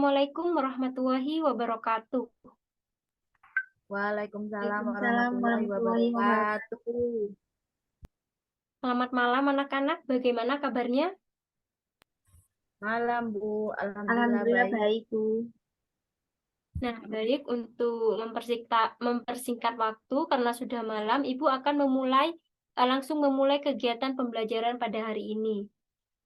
Assalamualaikum warahmatullahi wabarakatuh. Waalaikumsalam Waalaikumsalam warahmatullahi warahmatullahi wabarakatuh. wabarakatuh. Selamat malam anak-anak, bagaimana kabarnya? Malam, Bu. Alhamdulillah Alhamdulillah baik. baik, Bu. Nah, baik, untuk mempersingkat waktu karena sudah malam, Ibu akan langsung memulai kegiatan pembelajaran pada hari ini.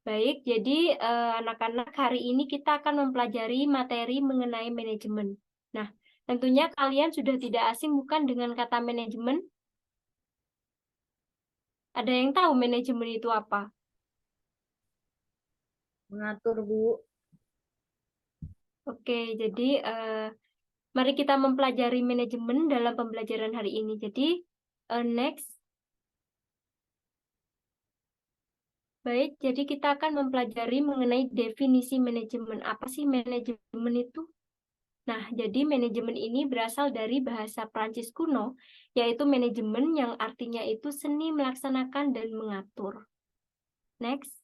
Baik, jadi anak-anak, hari ini kita akan mempelajari materi mengenai manajemen. Nah, tentunya kalian sudah tidak asing bukan dengan kata manajemen? Ada yang tahu manajemen itu apa? Mengatur, Bu. Oke, jadi mari kita mempelajari manajemen dalam pembelajaran hari ini. Jadi, next. Baik, jadi kita akan mempelajari mengenai definisi manajemen. Apa sih manajemen itu? Nah, jadi manajemen ini berasal dari bahasa Prancis kuno, yaitu manajemen yang artinya itu seni melaksanakan dan mengatur. Next.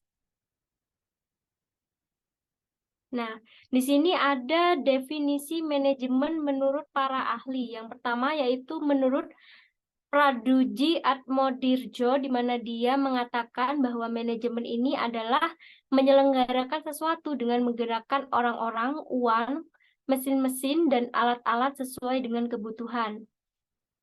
Nah, di sini ada definisi manajemen menurut para ahli. Yang pertama yaitu menurut Praduji Atmodirjo, di mana dia mengatakan bahwa manajemen ini adalah menyelenggarakan sesuatu dengan menggerakkan orang-orang, uang, mesin-mesin, dan alat-alat sesuai dengan kebutuhan.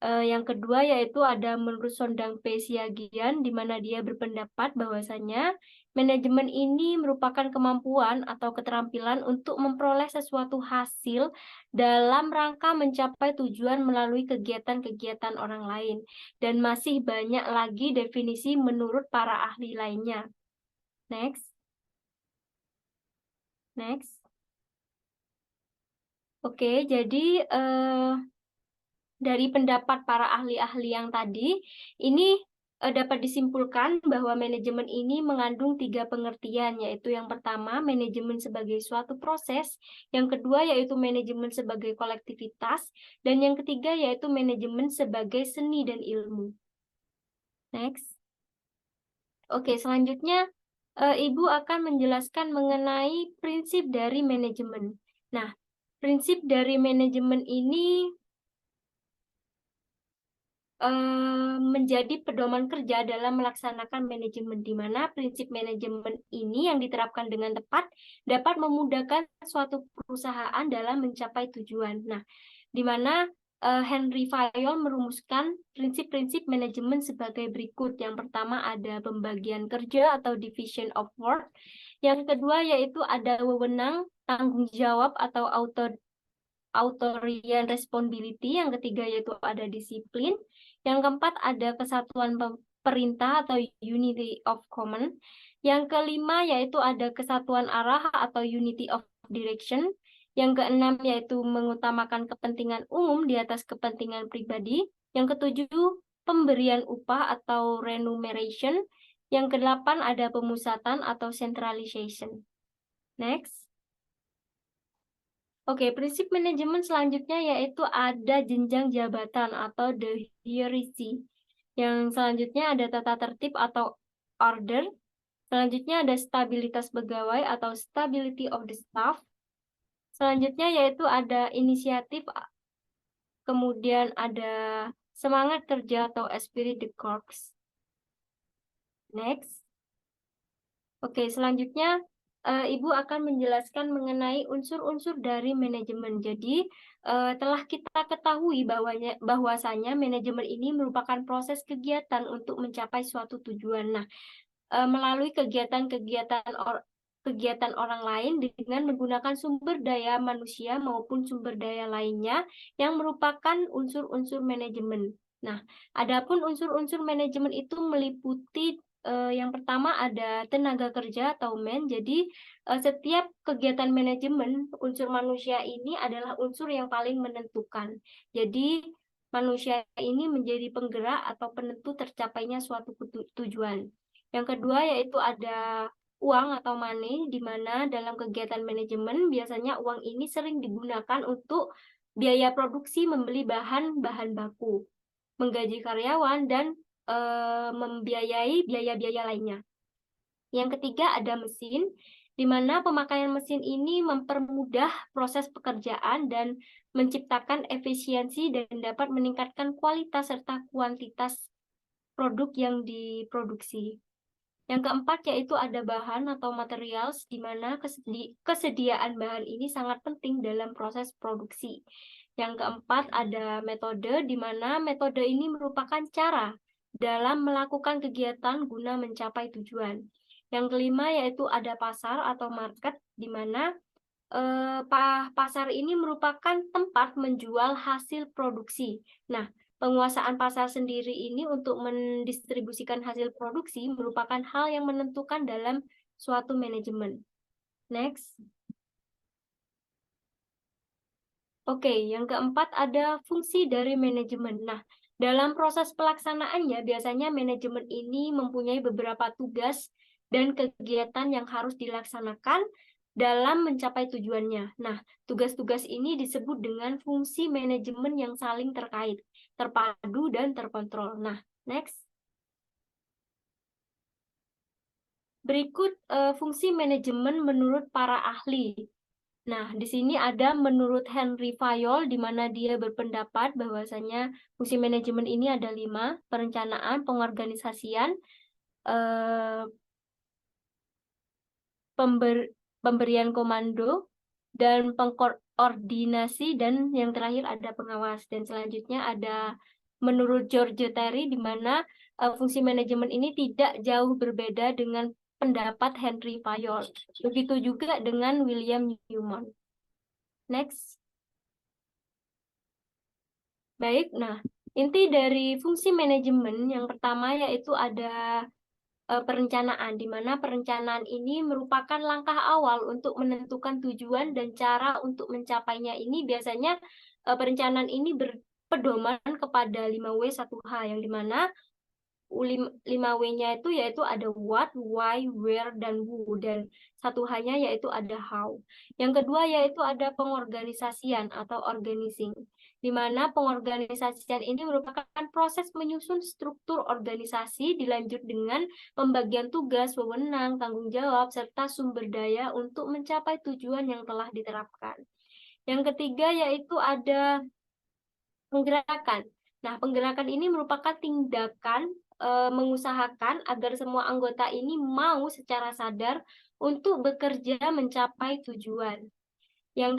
Yang kedua yaitu ada menurut Sondang P. Siagian, di mana dia berpendapat bahwasanya manajemen ini merupakan kemampuan atau keterampilan untuk memperoleh sesuatu hasil dalam rangka mencapai tujuan melalui kegiatan-kegiatan orang lain. Dan masih banyak lagi definisi menurut para ahli lainnya. Next. Next. Oke, jadi dari pendapat para ahli-ahli yang tadi, ini dapat disimpulkan bahwa manajemen ini mengandung 3 pengertian, yaitu yang pertama, manajemen sebagai suatu proses, yang kedua yaitu manajemen sebagai kolektivitas, dan yang ketiga yaitu manajemen sebagai seni dan ilmu. Next. Oke, selanjutnya Ibu akan menjelaskan mengenai prinsip dari manajemen. Nah, prinsip dari manajemen ini menjadi pedoman kerja dalam melaksanakan manajemen, di mana prinsip manajemen ini yang diterapkan dengan tepat dapat memudahkan suatu perusahaan dalam mencapai tujuan. Nah, di mana Henry Fayol merumuskan prinsip-prinsip manajemen sebagai berikut. Yang pertama ada pembagian kerja atau division of work. Yang kedua yaitu ada wewenang, tanggung jawab atau authority and responsibility. Yang ketiga yaitu ada disiplin. Yang keempat ada kesatuan perintah atau unity of command. Yang kelima yaitu ada kesatuan arah atau unity of direction. Yang keenam yaitu mengutamakan kepentingan umum di atas kepentingan pribadi. Yang ketujuh pemberian upah atau remuneration. Yang kedelapan ada pemusatan atau centralization. Next. Oke, prinsip manajemen selanjutnya yaitu ada jenjang jabatan atau the hierarchy. Yang selanjutnya ada tata tertib atau order. Selanjutnya ada stabilitas pegawai atau stability of the staff. Selanjutnya yaitu ada inisiatif, kemudian ada semangat kerja atau esprit de corps. Next. Oke, selanjutnya Ibu akan menjelaskan mengenai unsur-unsur dari manajemen. Jadi, telah kita ketahui bahwasanya manajemen ini merupakan proses kegiatan untuk mencapai suatu tujuan. Nah, melalui kegiatan orang lain dengan menggunakan sumber daya manusia maupun sumber daya lainnya yang merupakan unsur-unsur manajemen. Nah, adapun unsur-unsur manajemen itu meliputi yang pertama ada tenaga kerja atau man. Jadi setiap kegiatan manajemen unsur manusia ini adalah unsur yang paling menentukan. Jadi manusia ini menjadi penggerak atau penentu tercapainya suatu tujuan. Yang kedua yaitu ada uang atau money, di mana dalam kegiatan manajemen biasanya uang ini sering digunakan untuk biaya produksi, membeli bahan baku, menggaji karyawan, dan membiayai biaya-biaya lainnya. Yang ketiga ada mesin, di mana pemakaian mesin ini mempermudah proses pekerjaan dan menciptakan efisiensi dan dapat meningkatkan kualitas serta kuantitas produk yang diproduksi. Yang keempat yaitu ada bahan atau materials, di mana kesediaan bahan ini sangat penting dalam proses produksi. Yang keempat ada metode, di mana metode ini merupakan cara dalam melakukan kegiatan guna mencapai tujuan. Yang kelima yaitu ada pasar atau market, di mana pasar ini merupakan tempat menjual hasil produksi. Nah, penguasaan pasar sendiri ini untuk mendistribusikan hasil produksi merupakan hal yang menentukan dalam suatu manajemen. Next. Oke, yang keempat ada fungsi dari manajemen. Nah, dalam proses pelaksanaannya, biasanya manajemen ini mempunyai beberapa tugas dan kegiatan yang harus dilaksanakan dalam mencapai tujuannya. Nah, tugas-tugas ini disebut dengan fungsi manajemen yang saling terkait, terpadu, dan terkontrol. Nah, next. Berikut fungsi manajemen menurut para ahli. Nah, di sini ada menurut Henry Fayol, di mana dia berpendapat bahwasanya fungsi manajemen ini ada 5, perencanaan, pengorganisasian, pemberian komando, dan pengkoordinasi, dan yang terakhir ada pengawas. Dan selanjutnya ada menurut George Terry, di mana fungsi manajemen ini tidak jauh berbeda dengan pendapat Henry Fayol. Begitu juga dengan William Newman. Next. Baik, nah inti dari fungsi manajemen yang pertama yaitu ada perencanaan, di mana perencanaan ini merupakan langkah awal untuk menentukan tujuan dan cara untuk mencapainya. Ini biasanya perencanaan ini berpedoman kepada 5W1H, yang dimana 5W-nya itu yaitu ada what, why, where, dan who, dan 1H-nya yaitu ada how. Yang kedua yaitu ada pengorganisasian atau organizing, di mana pengorganisasian ini merupakan proses menyusun struktur organisasi dilanjut dengan pembagian tugas, wewenang, tanggung jawab, serta sumber daya untuk mencapai tujuan yang telah diterapkan. Yang ketiga yaitu ada penggerakan. Nah, penggerakan ini merupakan tindakan mengusahakan agar semua anggota ini mau secara sadar untuk bekerja mencapai tujuan. Yang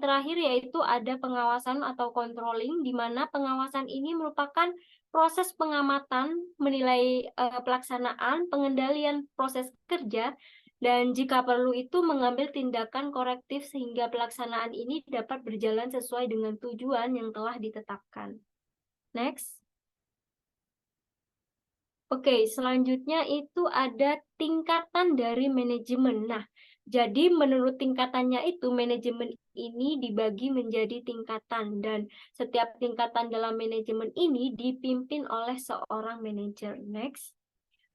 terakhir yaitu ada pengawasan atau controlling, di mana pengawasan ini merupakan proses pengamatan, menilai pelaksanaan, pengendalian proses kerja, dan jika perlu itu mengambil tindakan korektif sehingga pelaksanaan ini dapat berjalan sesuai dengan tujuan yang telah ditetapkan. Next. Oke, selanjutnya itu ada tingkatan dari manajemen. Nah, jadi menurut tingkatannya itu manajemen ini dibagi menjadi tingkatan, dan setiap tingkatan dalam manajemen ini dipimpin oleh seorang manajer. Next.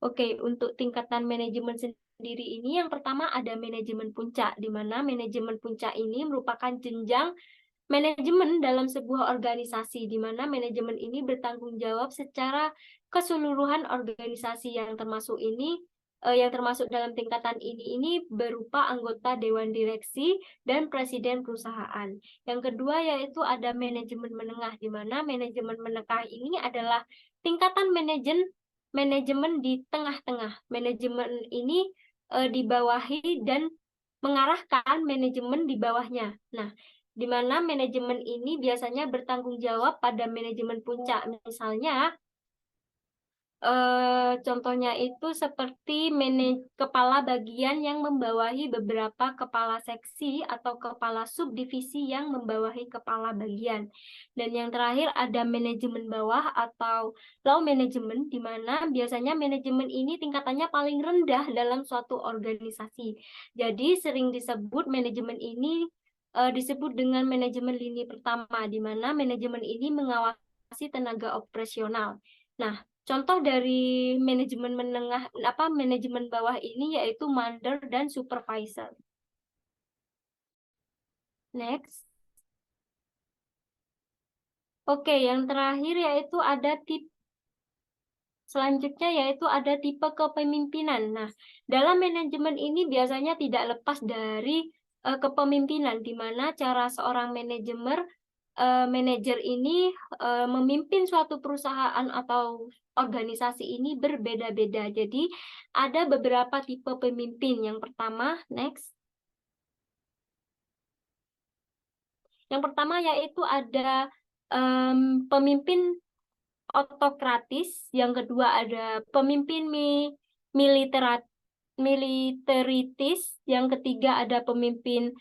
Oke, untuk tingkatan manajemen sendiri ini yang pertama ada manajemen puncak, di mana manajemen puncak ini merupakan jenjang manajemen dalam sebuah organisasi, di mana manajemen ini bertanggung jawab secara keseluruhan organisasi, yang termasuk dalam tingkatan ini berupa anggota dewan direksi dan presiden perusahaan. Yang kedua yaitu ada manajemen menengah, di mana manajemen menengah ini adalah tingkatan manajemen di tengah-tengah. Manajemen ini dibawahi dan mengarahkan manajemen di bawahnya. Nah, di mana manajemen ini biasanya bertanggung jawab pada manajemen puncak. Misalnya, contohnya itu seperti kepala bagian yang membawahi beberapa kepala seksi atau kepala subdivisi yang membawahi kepala bagian. Dan yang terakhir ada manajemen bawah atau low management, di mana biasanya manajemen ini tingkatannya paling rendah dalam suatu organisasi. Jadi sering disebut manajemen ini disebut dengan manajemen lini pertama, di mana manajemen ini mengawasi tenaga operasional. Nah, contoh dari manajemen manajemen bawah ini yaitu Manager dan Supervisor. Next. Oke, yang terakhir yaitu ada selanjutnya yaitu ada tipe kepemimpinan. Nah, dalam manajemen ini biasanya tidak lepas dari kepemimpinan, di mana cara seorang manajer ini memimpin suatu perusahaan atau organisasi ini berbeda-beda. Jadi, ada beberapa tipe pemimpin. Yang pertama, next. Yang pertama yaitu ada pemimpin otokratis, yang kedua ada pemimpin militaritis, yang ketiga ada pemimpin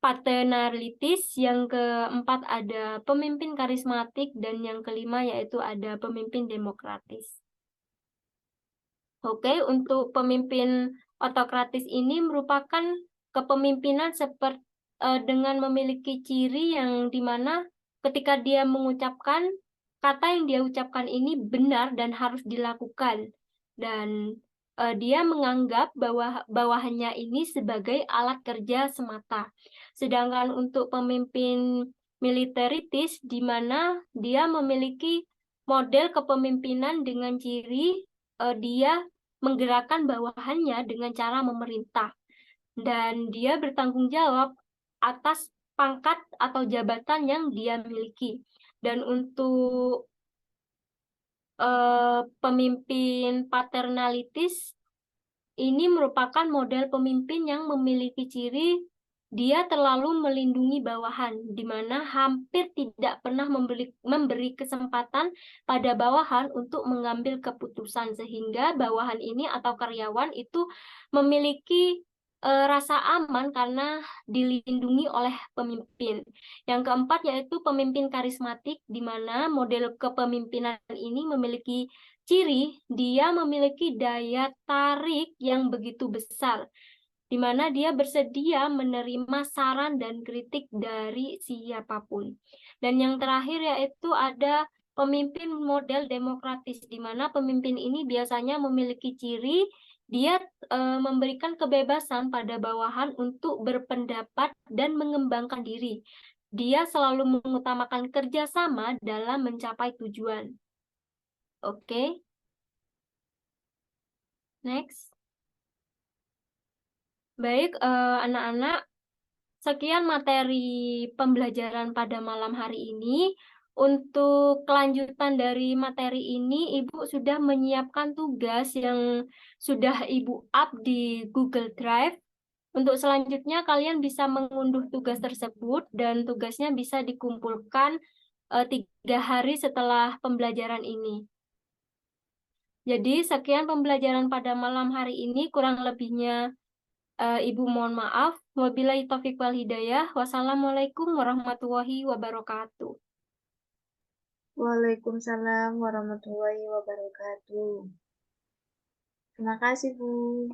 paternalitis, yang keempat ada pemimpin karismatik, dan yang kelima yaitu ada pemimpin demokratis. Oke, untuk pemimpin otokratis ini merupakan kepemimpinan dengan memiliki ciri yang dimana ketika dia mengucapkan kata yang dia ucapkan ini benar dan harus dilakukan, dan dia menganggap bahwa bawahannya ini sebagai alat kerja semata. Sedangkan untuk pemimpin militaritis, di mana dia memiliki model kepemimpinan dengan ciri dia menggerakkan bawahannya dengan cara memerintah, dan dia bertanggung jawab atas pangkat atau jabatan yang dia miliki. Dan untuk pemimpin paternalitis ini merupakan model pemimpin yang memiliki ciri dia terlalu melindungi bawahan, di mana hampir tidak pernah memberi kesempatan pada bawahan untuk mengambil keputusan, sehingga bawahan ini atau karyawan itu memiliki rasa aman karena dilindungi oleh pemimpin. Yang keempat yaitu pemimpin karismatik, di mana model kepemimpinan ini memiliki ciri dia memiliki daya tarik yang begitu besar, di mana dia bersedia menerima saran dan kritik dari siapapun. Dan yang terakhir yaitu ada pemimpin model demokratis, di mana pemimpin ini biasanya memiliki ciri dia memberikan kebebasan pada bawahan untuk berpendapat dan mengembangkan diri. Dia selalu mengutamakan kerjasama dalam mencapai tujuan. Oke. Next. Baik, anak-anak, sekian materi pembelajaran pada malam hari ini. Untuk kelanjutan dari materi ini, Ibu sudah menyiapkan tugas yang sudah Ibu up di Google Drive. Untuk selanjutnya, kalian bisa mengunduh tugas tersebut dan tugasnya bisa dikumpulkan 3 hari setelah pembelajaran ini. Jadi, sekian pembelajaran pada malam hari ini, kurang lebihnya Ibu mohon maaf. Wabillahi taufiq wal hidayah. Wassalamualaikum warahmatullahi wabarakatuh. Waalaikumsalam warahmatullahi wabarakatuh. Terima kasih, Bu.